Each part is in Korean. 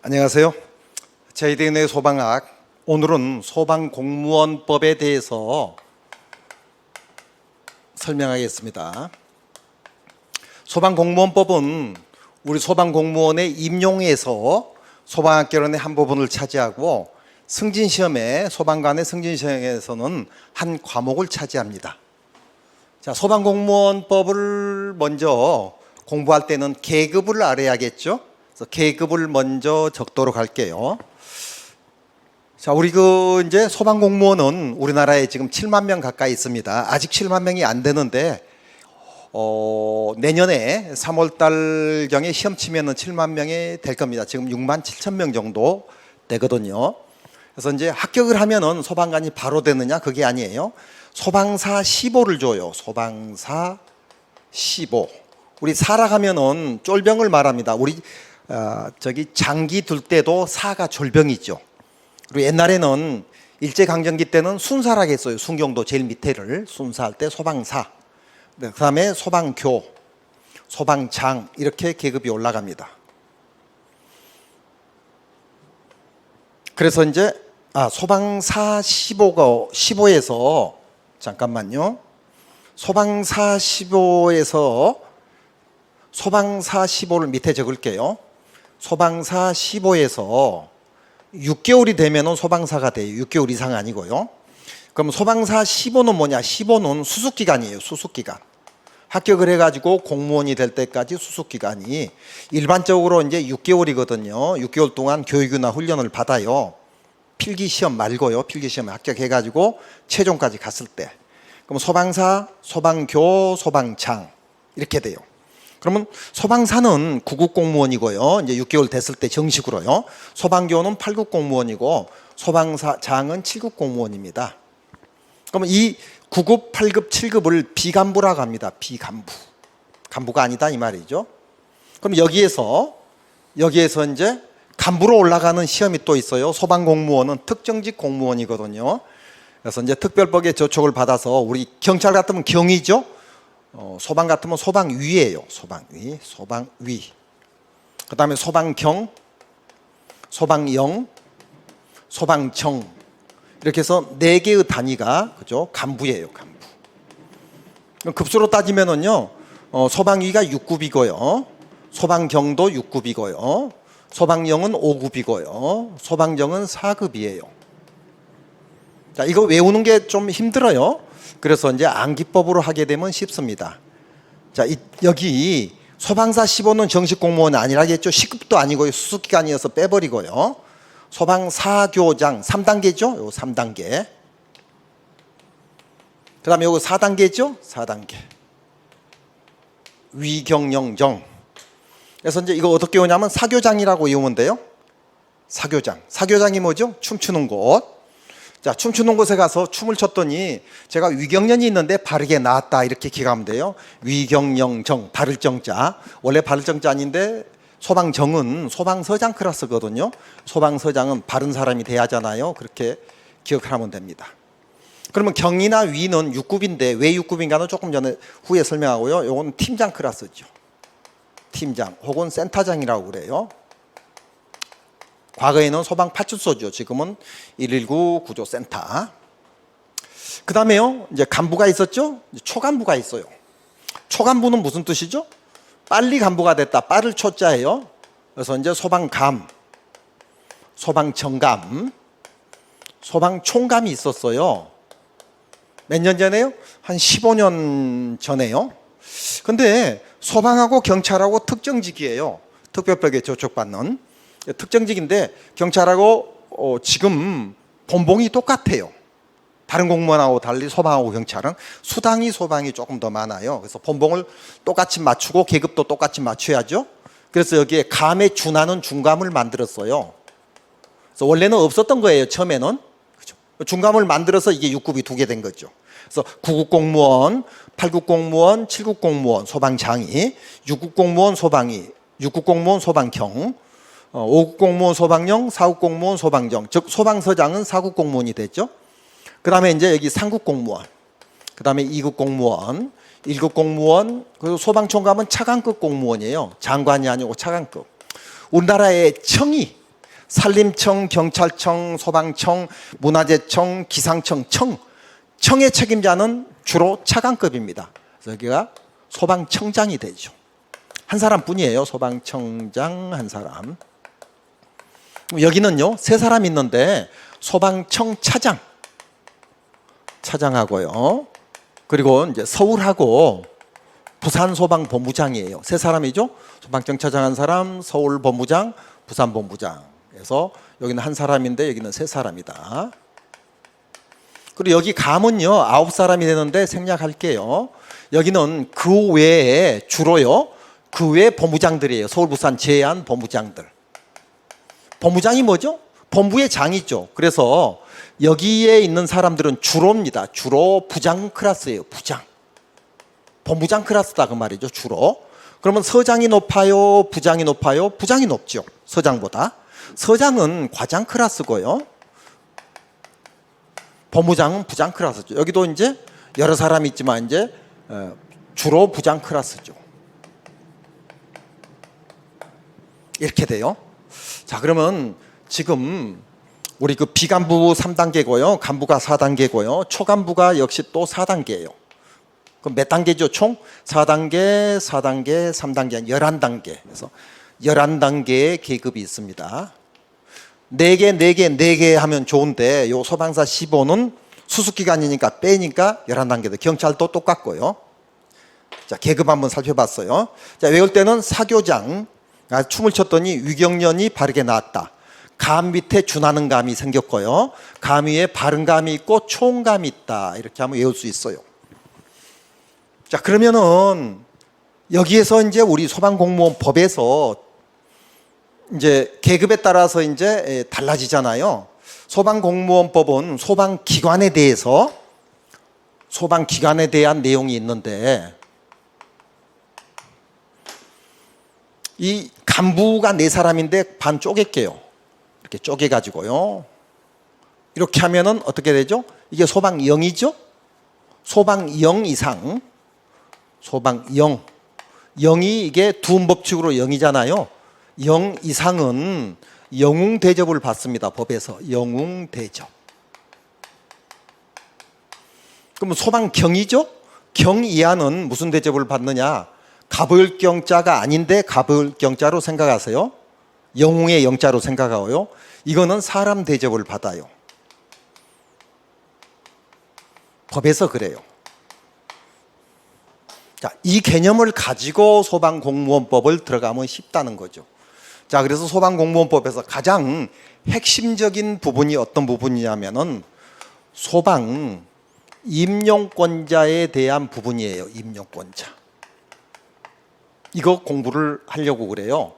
안녕하세요. 저희대인의 소방학, 오늘은 소방공무원법에 대해서 설명하겠습니다. 소방공무원법은 우리 소방공무원의 임용에서 소방학개론의 한 부분을 차지하고 승진시험에 소방관의 승진시험에서는 한 과목을 차지합니다. 자, 소방공무원법을 먼저 공부할 때는 계급을 알아야겠죠. 그래서 계급을 먼저 적도록 할게요. 자, 우리 이제 소방공무원은 우리나라에 지금 7만 명 가까이 있습니다. 아직 7만 명이 안 되는데 내년에 3월 달경에 시험 치면은 7만 명이 될 겁니다. 지금 6만 7천 명 정도 되거든요. 그래서 이제 합격을 하면은 소방관이 바로 되느냐, 그게 아니에요. 소방사 시보를 줘요. 소방사 시보. 우리 살아가면은 쫄병을 말합니다. 우리 장기 둘 때도 사가 졸병이죠. 그리고 옛날에는 일제강점기 때는 순사라고 했어요. 순경도 제일 밑에를 순사할 때 소방사, 그 다음에 소방교, 소방장, 이렇게 계급이 올라갑니다. 그래서 이제 소방사 15에서 잠깐만요. 소방사 15에서 소방사 15를 밑에 적을게요. 소방사 15에서 6개월이 되면 소방사가 돼요. 6개월 이상 아니고요. 그럼 소방사 15는 뭐냐? 15는 수습기간이에요. 수습기간. 합격을 해가지고 공무원이 될 때까지 수습기간이 일반적으로 이제 6개월이거든요. 6개월 동안 교육이나 훈련을 받아요. 필기시험 말고요. 필기시험에 합격해가지고 최종까지 갔을 때. 그럼 소방사, 소방교, 소방장 이렇게 돼요. 그러면 소방사는 9급 공무원이고요. 이제 6개월 됐을 때 정식으로요. 소방교는 8급 공무원이고 소방장은 7급 공무원입니다. 그러면 이 9급, 8급, 7급을 비간부라고 합니다. 비간부. 간부가 아니다 이 말이죠. 그럼 여기에서 이제 간부로 올라가는 시험이 또 있어요. 소방공무원은 특정직 공무원이거든요. 그래서 이제 특별법에 저촉을 받아서 우리 경찰 같으면 경위죠. 소방 같으면 소방위예요. 소방위, 소방위. 그 다음에 소방경, 소방영, 소방청. 이렇게 해서 4개의 단위가 그죠? 간부예요. 간부. 급수로 따지면은요, 소방위가 6급이고요, 소방경도 6급이고요, 소방영은 5급이고요, 소방정은 4급이에요. 자, 이거 외우는 게 좀 힘들어요. 그래서 이제 암기법으로 하게 되면 쉽습니다. 자, 여기 소방사 15는 정식 공무원이 아니라겠죠. 시급도 아니고요. 수습기간이어서 빼버리고요. 소방사교장 3단계죠. 요 3단계. 그 다음에 요거 4단계죠. 4단계. 위경영정. 그래서 이제 이거 어떻게 오냐면 사교장이라고 외우면 돼요. 사교장. 사교장이 뭐죠? 춤추는 곳. 자, 춤추는 곳에 가서 춤을 췄더니 제가 위경련이 있는데 바르게 나왔다 이렇게 기억하면 돼요. 위경영정, 바를 정자. 원래 바를 정자 아닌데 소방정은 소방서장 클래스거든요. 소방서장은 바른 사람이 돼야 하잖아요. 그렇게 기억을 하면 됩니다. 그러면 경이나 위는 6급인데 왜 6급인가는 조금 전에 후에 설명하고요. 이건 팀장 클래스죠. 팀장 혹은 센터장이라고 그래요. 과거에는 소방파출소죠. 지금은 119 구조센터. 그 다음에요, 이제 간부가 있었죠. 초간부가 있어요. 초간부는 무슨 뜻이죠? 빨리 간부가 됐다. 빠를 초자예요. 그래서 이제 소방감, 소방청감, 소방총감이 있었어요. 몇 년 전에요? 한 15년 전에요. 근데 소방하고 경찰하고 특정직이에요. 특별법에 저촉받는 특정직인데 경찰하고 지금 본봉이 똑같아요. 다른 공무원하고 달리 소방하고 경찰은 수당이 소방이 조금 더 많아요. 그래서 본봉을 똑같이 맞추고 계급도 똑같이 맞춰야죠. 그래서 여기에 감에 준하는 중감을 만들었어요. 그래서 원래는 없었던 거예요. 처음에는. 그죠? 중감을 만들어서 이게 6급이 2개 된 거죠. 그래서 9급 공무원, 8급 공무원, 7급 공무원, 소방장이, 6급 공무원 소방이, 6급 공무원 소방경, 5급 공무원 소방령, 4급 공무원 소방정, 즉 소방서장은 4급 공무원이 됐죠. 그 다음에 이제 여기 3급 공무원, 그 다음에 2급 공무원, 1급 공무원, 그리고 소방총감은 차관급 공무원이에요. 장관이 아니고 차관급. 우리나라의 청이 산림청, 경찰청, 소방청, 문화재청, 기상청, 청의 책임자는 주로 차관급입니다. 그래서 여기가 소방청장이 되죠. 한 사람뿐이에요. 소방청장 한 사람. 여기는요, 세 사람 있는데 소방청 차장하고요. 그리고 이제 서울하고 부산 소방본부장이에요. 세 사람이죠. 소방청 차장 한 사람, 서울 본부장, 부산 본부장. 그래서 여기는 한 사람인데 여기는 세 사람이다. 그리고 여기 감은요 9사람이 되는데 생략할게요. 여기는 그 외에 주로요 그 외 본부장들이에요. 서울 부산 제한 본부장들. 본부장이 뭐죠? 본부의 장이죠. 그래서 여기에 있는 사람들은 주로입니다. 주로 부장 클래스예요. 부장. 본부장 클래스다 그 말이죠. 주로. 그러면 서장이 높아요? 부장이 높아요? 부장이 높죠. 서장보다. 서장은 과장 클래스고요. 본부장은 부장 클래스죠. 여기도 이제 여러 사람이 있지만 이제 주로 부장 클래스죠. 이렇게 돼요. 자, 그러면 지금 우리 그 비간부 3단계고요. 간부가 4단계고요. 초간부가 역시 또 4단계예요. 그럼 몇 단계죠? 총 4단계, 4단계, 3단계, 11단계. 그래서 11단계의 계급이 있습니다. 4개, 4개, 4개 하면 좋은데 요 소방사 15는 수습기관이니까 빼니까 11단계도. 경찰도 똑같고요. 자, 계급 한번 살펴봤어요. 자, 외울 때는 사교장. 춤을 췄더니 위경련이 바르게 나왔다. 감 밑에 준하는 감이 생겼고요. 감 위에 바른 감이 있고 총감이 있다. 이렇게 하면 외울 수 있어요. 자, 그러면은 여기에서 이제 우리 소방공무원 법에서 이제 계급에 따라서 이제 달라지잖아요. 소방공무원법은 소방기관에 대한 내용이 있는데 이 간부가 4사람인데 반 쪼갤게요. 이렇게 쪼개가지고요. 이렇게 하면은 어떻게 되죠? 이게 소방영이죠? 소방영 이상. 소방영. 영이 이게 두음법칙으로 영이잖아요. 영 이상은 영웅 대접을 받습니다. 법에서. 영웅 대접. 그럼 소방경이죠? 경 이하는 무슨 대접을 받느냐? 가불경자가 아닌데 가불경자로 생각하세요. 영웅의 영자로 생각하고요. 이거는 사람 대접을 받아요. 법에서 그래요. 자, 이 개념을 가지고 소방공무원법을 들어가면 쉽다는 거죠. 자, 그래서 소방공무원법에서 가장 핵심적인 부분이 어떤 부분이냐면은 소방 임용권자에 대한 부분이에요. 임용권자. 이거 공부를 하려고 그래요.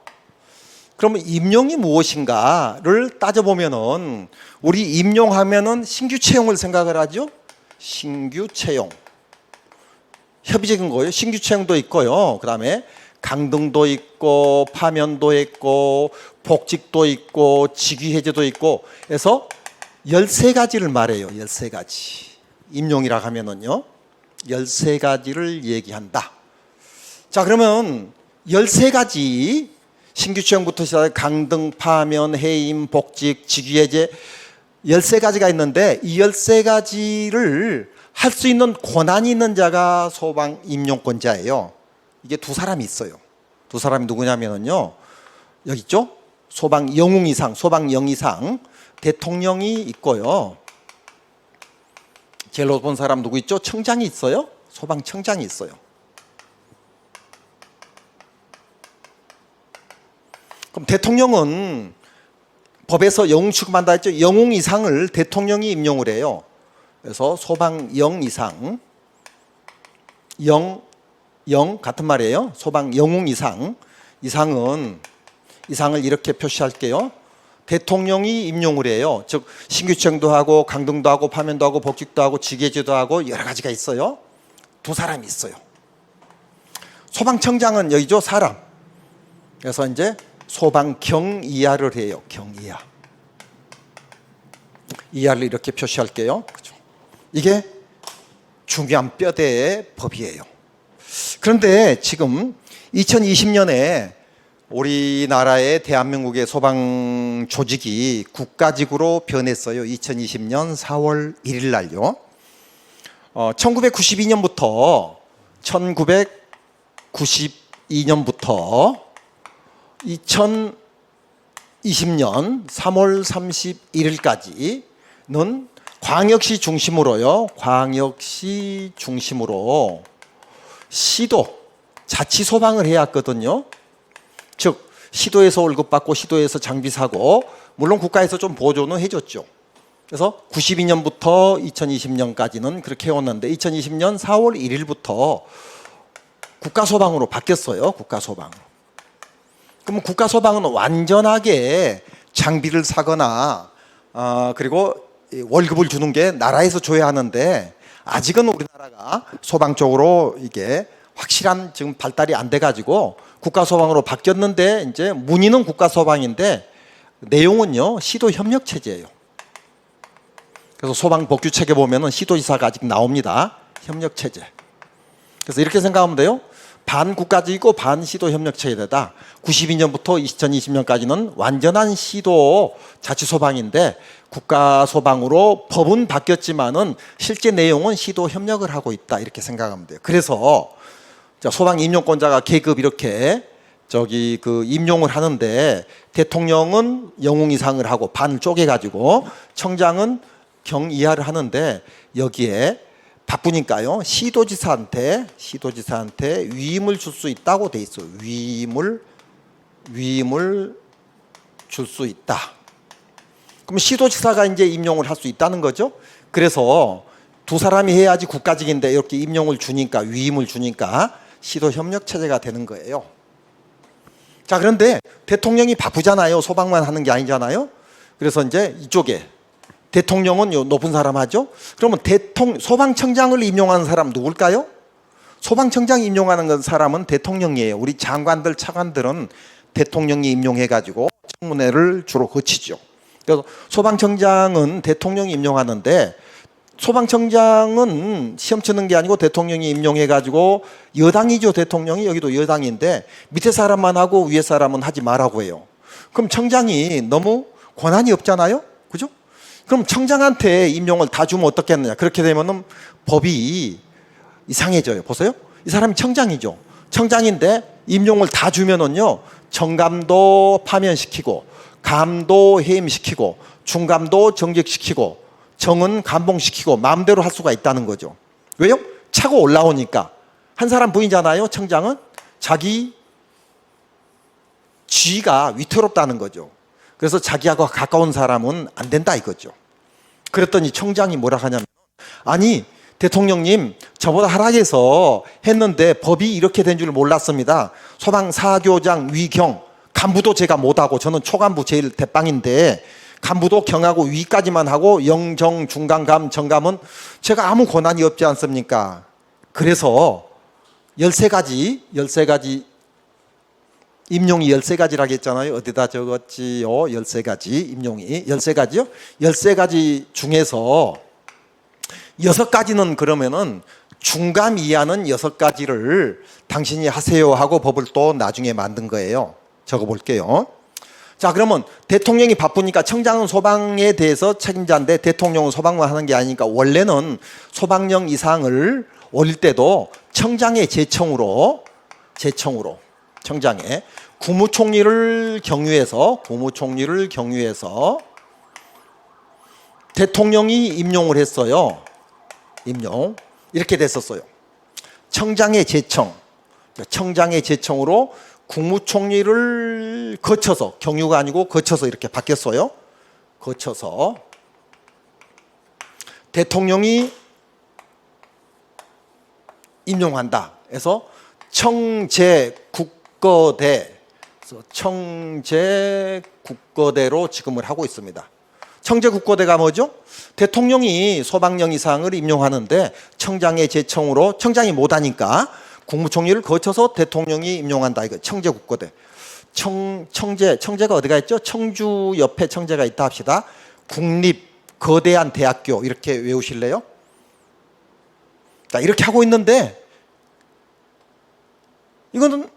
그러면 임용이 무엇인가를 따져보면은 우리 임용하면은 신규 채용을 생각을 하죠. 신규 채용. 협의적인 거예요. 신규 채용도 있고요. 그다음에 강등도 있고 파면도 있고 복직도 있고 직위해제도 있고 해서 13가지를 말해요. 13가지. 임용이라 하면은요. 13가지를 얘기한다. 자, 그러면 13가지 신규 채용부터 시작해 강등, 파면, 해임, 복직, 직위해제 13가지가 있는데 이 13가지를 할 수 있는 권한이 있는 자가 소방 임용권자예요. 이게 2사람이 있어요. 2사람이 누구냐면요. 여기 있죠? 소방 영웅 이상, 소방 영 이상 대통령이 있고요. 제일 높은 사람 누구 있죠? 청장이 있어요. 소방청장이 있어요. 그럼 대통령은 법에서 영웅 취급한다 했죠. 영웅 이상을 대통령이 임용을 해요. 그래서 소방 영 이상, 영 같은 말이에요. 소방 영웅 이상, 이상을 이렇게 표시할게요. 대통령이 임용을 해요. 즉 신규 채용도 하고 강등도 하고 파면도 하고 복직도 하고 직위해제도 하고 여러 가지가 있어요. 2사람이 있어요. 소방청장은 여기죠. 사람. 그래서 이제 소방경 이하를 해요. 경 이하. 이하를 이렇게 표시할게요. 그렇죠? 이게 중요한 뼈대의 법이에요. 그런데 지금 2020년에 우리나라의 대한민국의 소방 조직이 국가직으로 변했어요. 2020년 4월 1일 날요. 1992년부터 2020년 3월 31일까지는 광역시 중심으로요. 광역시 중심으로 시도, 자치 소방을 해야 했거든요. 즉 시도에서 월급 받고 시도에서 장비 사고, 물론 국가에서 좀 보조는 해줬죠. 그래서 92년부터 2020년까지는 그렇게 해왔는데 2020년 4월 1일부터 국가소방으로 바뀌었어요. 국가소방으로. 그러면 국가소방은 완전하게 장비를 사거나 그리고 월급을 주는 게 나라에서 줘야 하는데, 아직은 우리나라가 소방 쪽으로 이게 확실한 지금 발달이 안 돼가지고 국가소방으로 바뀌었는데, 이제 문의는 국가소방인데 내용은요 시도 협력 체제예요. 그래서 소방 복규 체계 보면은 시도지사가 아직 나옵니다. 협력 체제. 그래서 이렇게 생각하면 돼요. 반 국가직이고 반 시도 협력 체제다. 92년부터 2020년까지는 완전한 시도 자치 소방인데 국가 소방으로 법은 바뀌었지만은 실제 내용은 시도 협력을 하고 있다. 이렇게 생각하면 돼요. 그래서 소방 임용권자가 계급 이렇게 임용을 하는데, 대통령은 영웅 이상을 하고 반을 쪼개 가지고 청장은 경 이하를 하는데, 여기에 바쁘니까요 시도지사한테 위임을 줄 수 있다고 돼 있어요. 위임을 줄 수 있다. 그럼 시도지사가 이제 임용을 할 수 있다는 거죠. 그래서 두 사람이 해야지 국가직인데 이렇게 임용을 주니까, 위임을 주니까 시도 협력 체제가 되는 거예요. 자, 그런데 대통령이 바쁘잖아요. 소방만 하는 게 아니잖아요. 그래서 이제 이쪽에 대통령은 요 높은 사람 하죠. 그러면 소방청장을 임용하는 사람 누굴까요? 소방청장 임용하는 사람은 대통령이에요. 우리 장관들, 차관들은 대통령이 임용해가지고 청문회를 주로 거치죠. 그래서 소방청장은 대통령이 임용하는데, 소방청장은 시험 치는 게 아니고 대통령이 임용해가지고, 여당이죠. 대통령이 여기도 여당인데 밑에 사람만 하고 위에 사람은 하지 말라고 해요. 그럼 청장이 너무 권한이 없잖아요. 그죠? 그럼 청장한테 임용을 다 주면 어떻겠느냐. 그렇게 되면은 법이 이상해져요. 보세요. 이 사람이 청장이죠. 청장인데 임용을 다 주면은요, 정감도 파면시키고, 감도 해임시키고, 중감도 정직시키고, 정은 감봉시키고 마음대로 할 수가 있다는 거죠. 왜요? 차고 올라오니까. 한 사람 부인잖아요. 청장은 자기 쥐가 위태롭다는 거죠. 그래서 자기하고 가까운 사람은 안 된다 이거죠. 그랬더니 청장이 뭐라 하냐면, 아니 대통령님, 저보다 하락해서 했는데 법이 이렇게 된 줄 몰랐습니다. 소방사교장 위경, 간부도 제가 못하고, 저는 초간부 제일 대빵인데 간부도 경하고 위까지만 하고 영정, 중간감, 정감은 제가 아무 권한이 없지 않습니까? 그래서 13가지 임용이 13가지라고 했잖아요. 어디다 적었지요? 13가지 임용이 13가지요? 13가지 중에서 6가지는 그러면은 중감 이하는 6가지를 당신이 하세요 하고 법을 또 나중에 만든 거예요. 적어볼게요. 자, 그러면 대통령이 바쁘니까 청장은 소방에 대해서 책임자인데 대통령은 소방만 하는 게 아니니까, 원래는 소방령 이상을 올릴 때도 청장의 제청으로 청장의 국무총리를 경유해서 대통령이 임용을 했어요. 임용. 이렇게 됐었어요. 청장의 제청으로 국무총리를 거쳐서, 경유가 아니고 거쳐서 이렇게 바뀌었어요. 거쳐서 대통령이 임용한다. 그래서 청제국거대로 지금을 하고 있습니다. 청제국거대가 뭐죠? 대통령이 소방령 이상을 임용하는데 청장의 제청으로, 청장이 못하니까 국무총리를 거쳐서 대통령이 임용한다. 이거 청제국거대. 청제가 어디가 있죠? 청주 옆에 청제가 있다 합시다. 국립 거대한 대학교, 이렇게 외우실래요? 자, 이렇게 하고 있는데, 이거는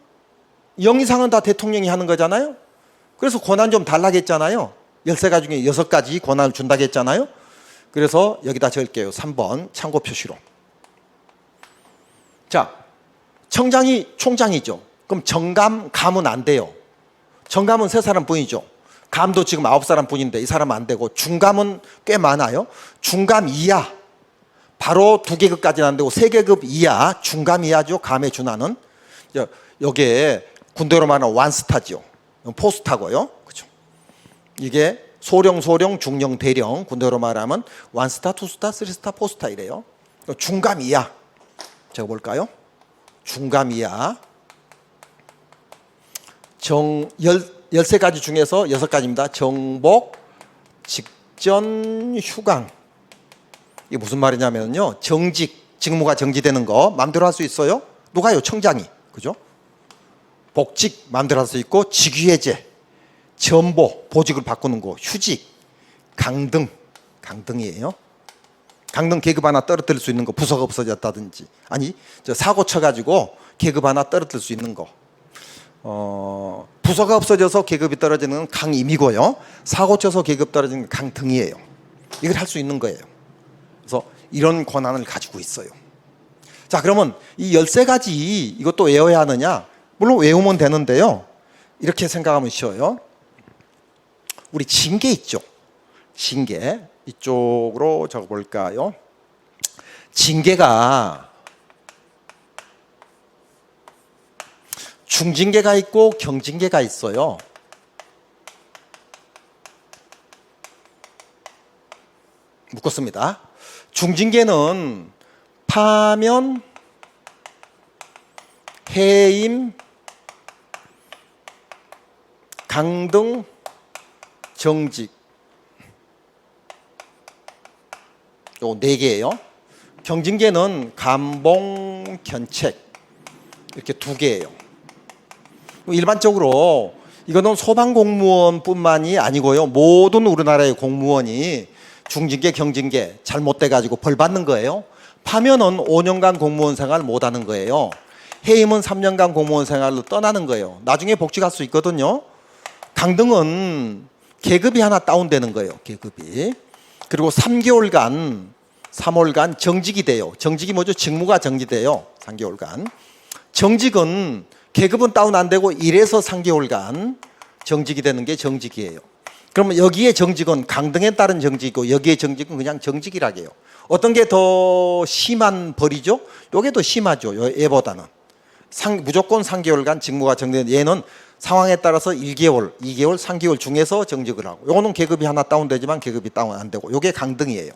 영 이상은 다 대통령이 하는 거잖아요. 그래서 권한 좀 달라고 했잖아요. 13가지 중에 6가지 권한을 준다고 했잖아요. 그래서 여기다 적을게요. 3번 참고 표시로. 자, 청장이 총장이죠. 그럼 정감, 감은 안 돼요. 정감은 3사람 뿐이죠. 감도 지금 9사람 뿐인데 이 사람은 안 되고, 중감은 꽤 많아요. 중감 이하, 바로 2계급까지는 안 되고 3계급 이하, 중감 이하죠. 감에 준하는. 여기에 군대로 말하는 완스타죠. 포스타고요. 그렇죠. 이게 소령, 중령, 대령, 군대로 말하면 완스타, 투스타, 쓰리스타, 포스타 이래요. 중감 이하 적어볼까요? 중감 이하. 13가지 중에서 6가지입니다. 정복, 직전, 휴강. 이게 무슨 말이냐면요. 정직, 직무가 정지되는 거 마음대로 할 수 있어요? 누가요? 청장이. 그죠? 복직 마음대로 할 수 있고, 직위해제, 전보, 보직을 바꾸는 거, 휴직, 강등, 강등이에요. 강등 계급 하나 떨어뜨릴 수 있는 거, 부서가 없어졌다든지, 아니 사고 쳐가지고 계급 하나 떨어뜨릴 수 있는 거. 부서가 없어져서 계급이 떨어지는 건 강임이고요. 사고 쳐서 계급 떨어지는 건 강등이에요. 이걸 할 수 있는 거예요. 그래서 이런 권한을 가지고 있어요. 자, 그러면 이 13가지 이것도 외워야 하느냐? 물론 외우면 되는데요. 이렇게 생각하면 쉬워요. 우리 징계 있죠. 징계. 이쪽으로 적어볼까요? 징계가 중징계가 있고 경징계가 있어요. 묶었습니다. 중징계는 파면, 해임, 강등, 정직. 요 4개예요. 경징계는 감봉, 견책 이렇게 2개예요. 일반적으로 이거는 소방공무원뿐만이 아니고요. 모든 우리나라의 공무원이 중징계, 경징계 잘못돼 가지고 벌 받는 거예요. 파면은 5년간 공무원 생활 못 하는 거예요. 해임은 3년간 공무원 생활로 떠나는 거예요. 나중에 복직할 수 있거든요. 강등은 계급이 하나 다운되는 거예요. 계급이. 그리고 3개월간 정직이 돼요. 정직이 뭐죠? 직무가 정지돼요. 3개월간. 정직은 계급은 다운 안 되고 1에서 3개월간 정직이 되는 게 정직이에요. 그러면 여기에 정직은 강등에 따른 정직이고, 여기에 정직은 그냥 정직이라고 해요. 어떤 게 더 심한 벌이죠? 이게 더 심하죠. 얘보다는. 무조건 3개월간 직무가 정지되는, 얘는 상황에 따라서 1개월, 2개월, 3개월 중에서 정직을 하고, 요거는 계급이 하나 다운되지만 계급이 다운 안 되고, 요게 강등이에요.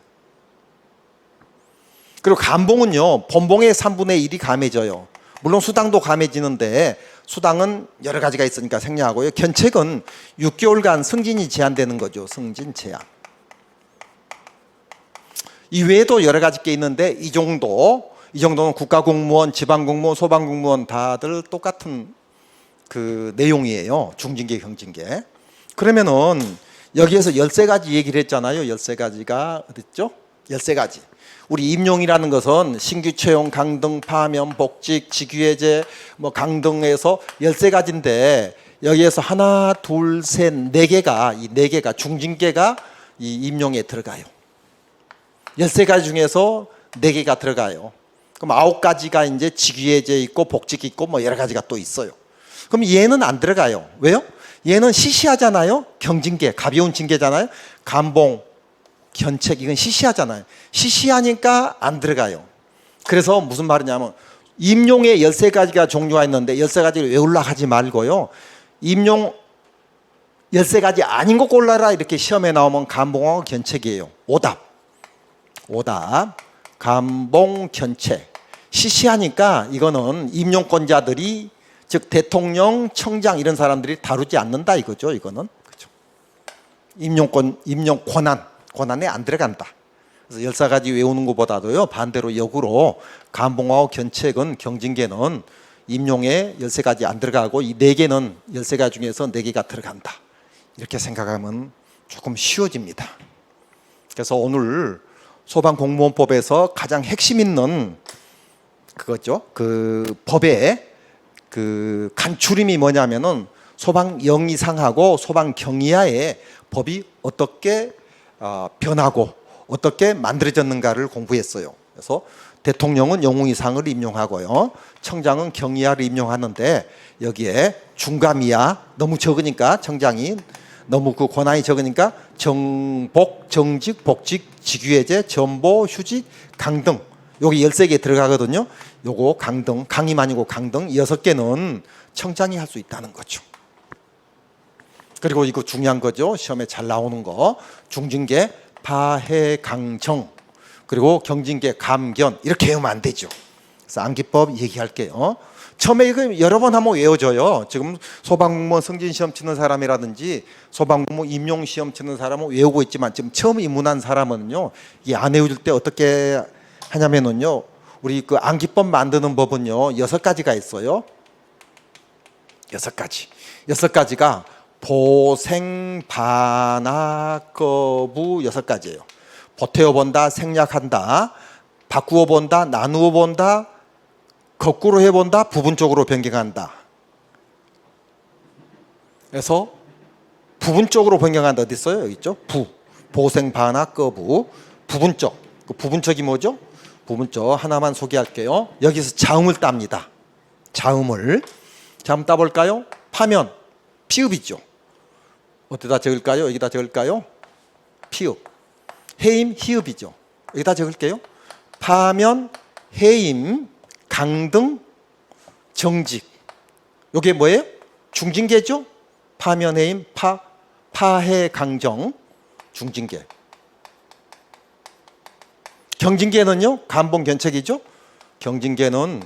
그리고 감봉은요, 본봉의 3분의 1이 감해져요. 물론 수당도 감해지는데 수당은 여러 가지가 있으니까 생략하고요. 견책은 6개월간 승진이 제한되는 거죠. 승진 제한. 이외에도 여러 가지 게 있는데 이 정도는 국가공무원, 지방공무원, 소방공무원 다들 똑같은 그 내용이에요. 중징계, 경징계. 그러면은 여기에서 13가지 얘기를 했잖아요. 13가지가 어딨죠? 13가지. 우리 임용이라는 것은 신규 채용, 강등, 파면, 복직, 직위해제, 뭐 강등에서 13가지인데 여기에서 하나, 둘, 셋, 4개가, 이 4개가 중징계가 이 임용에 들어가요. 13가지 중에서 4개가 들어가요. 그럼 9가지가 이제 직위해제 있고 복직 있고 뭐 여러 가지가 또 있어요. 그럼 얘는 안 들어가요. 왜요? 얘는 시시하잖아요. 경징계, 가벼운 징계잖아요. 감봉, 견책, 이건 시시하잖아요. 시시하니까 안 들어가요. 그래서 무슨 말이냐면 임용에 13가지가 종류가 있는데 13가지를 외우려고 하지 말고요. 임용 13가지 아닌 거 골라라 이렇게 시험에 나오면 감봉하고 견책이에요. 오답. 감봉, 견책. 시시하니까 이거는 임용권자들이, 즉 대통령, 청장 이런 사람들이 다루지 않는다 이거죠. 이거는. 그렇죠. 임용 권한에 안 들어간다. 그래서 14가지 외우는 것보다도요, 반대로 역으로 감봉하고 견책은, 경징계는 임용에 13가지 안 들어가고 이 4개는 13가지 중에서 4개가 들어간다. 이렇게 생각하면 조금 쉬워집니다. 그래서 오늘 소방공무원법에서 가장 핵심 있는 그거죠. 그 법의 그 간추림이 뭐냐면은 소방0 이상하고 소방0 이하의 법이 어떻게 변하고 어떻게 만들어졌는가를 공부했어요. 그래서 대통령은 영웅 이상을 임용하고요. 청장은 경 이하를 임용하는데 여기에 중감 이하 너무 적으니까 청장이 너무 그 권한이 적으니까 정복, 정직, 복직, 직위해제, 전보, 휴직, 강등 여기 13개 들어가거든요. 요거 강등, 강임 아니고 강등 6개는 청장이 할 수 있다는 거죠. 그리고 이거 중요한 거죠. 시험에 잘 나오는 거. 중징계, 파해강정 그리고 경징계, 감견 이렇게 외우면 안 되죠. 그래서 암기법 얘기할게요. 처음에 이거 여러 번 한번 외워줘요. 지금 소방공무원 승진시험 치는 사람이라든지 소방공무원 임용시험 치는 사람은 외우고 있지만 지금 처음 입문한 사람은요. 이 안 외워줄 때 어떻게 하냐면은요. 우리 그 암기법 만드는 법은요. 6가지가 있어요. 6가지. 6가지가 보생, 반학, 거부 6가지예요. 보태어 본다, 생략한다, 바꾸어 본다, 나누어 본다, 거꾸로 해본다, 부분적으로 변경한다. 그래서 부분적으로 변경한다 어디 있어요? 여기 있죠? 보생, 반학, 거부, 부분적. 그 부분적이 뭐죠? 부분적 하나만 소개할게요. 여기서 자음을 땁니다. 자음을. 자음 따볼까요? 파면, 피읍이죠. 어디다 적을까요? 여기다 적을까요? 피읍. 해임, 히읍이죠. 여기다 적을게요. 파면, 해임, 강등, 정직. 이게 뭐예요? 중징계죠? 파면, 해임, 파해, 강정, 중징계. 경징계는요? 간봉견책이죠? 경징계는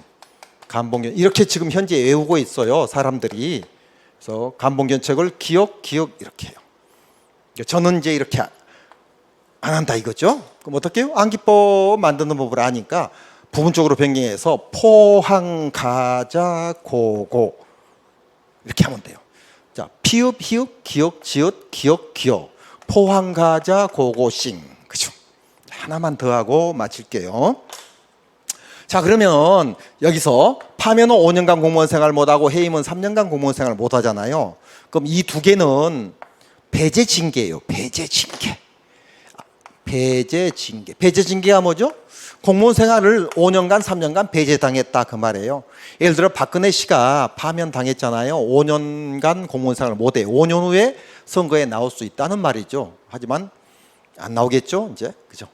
간봉견 이렇게 지금 현재 외우고 있어요. 사람들이. 그래서 간봉견책을 기억 이렇게 해요. 저는 이제 이렇게 안 한다 이거죠. 그럼 어떻게 해요? 암기법 만드는 법을 아니까 부분적으로 변경해서 포항, 가자, 고고 이렇게 하면 돼요. 자, 피읍, 히읗, 기역, 지읒, 기역. 포항, 가자, 고고, 싱. 그죠? 하나만 더 하고 마칠게요. 자, 그러면 여기서 파면은 5년간 공무원 생활 못하고 해임은 3년간 공무원 생활 못하잖아요. 그럼 이 2개는 배제징계예요. 배제징계가 뭐죠? 공무원 생활을 5년간 3년간 배제당했다 그 말이에요. 예를 들어 박근혜 씨가 파면 당했잖아요. 5년간 공무원 생활을 못해. 5년 후에 선거에 나올 수 있다는 말이죠. 하지만 안 나오겠죠 이제. 그죠?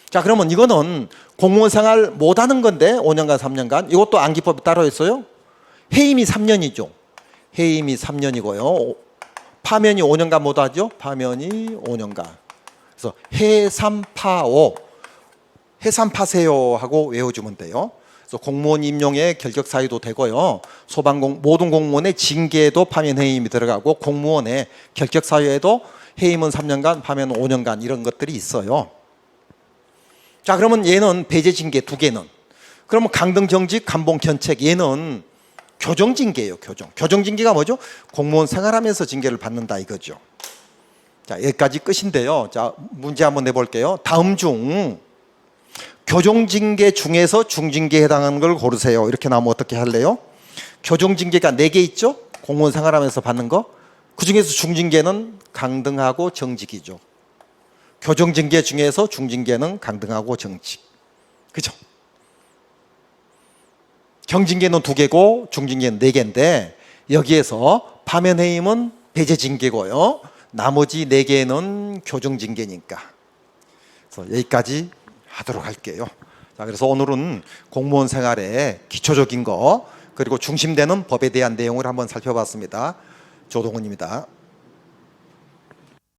자, 그러면 이거는 공무원 생활 못하는 건데 5년간 3년간 이것도 암기법이 따로 있어요. 해임이 3년이죠. 해임이 3년이고요. 파면이 5년간 못하죠. 파면이 5년간. 그래서 해삼파오 해삼파세요 하고 외워주면 돼요. 그래서 공무원 임용의 결격 사유도 되고요. 모든 공무원의 징계에도 파면 해임이 들어가고 공무원의 결격 사유에도 해임은 3년간, 파면 5년간 이런 것들이 있어요. 자, 그러면 얘는 배제징계 2개는. 그러면 강등정직, 간봉견책 얘는 교정징계예요. 교정징계가 뭐죠? 공무원 생활하면서 징계를 받는다 이거죠. 자, 여기까지 끝인데요. 자, 문제 한번 내볼게요. 다음 중 교정징계 중에서 중징계에 해당하는 걸 고르세요. 이렇게 나오면 어떻게 할래요? 교정징계가 4개 있죠? 공무원 생활하면서 받는 거. 그 중에서 중징계는 강등하고 정직이죠. 교정징계 중에서 중징계는 강등하고 정직. 그죠? 경징계는 2개고 중징계는 4개인데 여기에서 파면해임은 배제징계고요. 나머지 4개는 교정징계니까. 그래서 여기까지 하도록 할게요. 자, 그래서 오늘은 공무원 생활의 기초적인 거 그리고 중심되는 법에 대한 내용을 한번 살펴봤습니다. 조동훈입니다.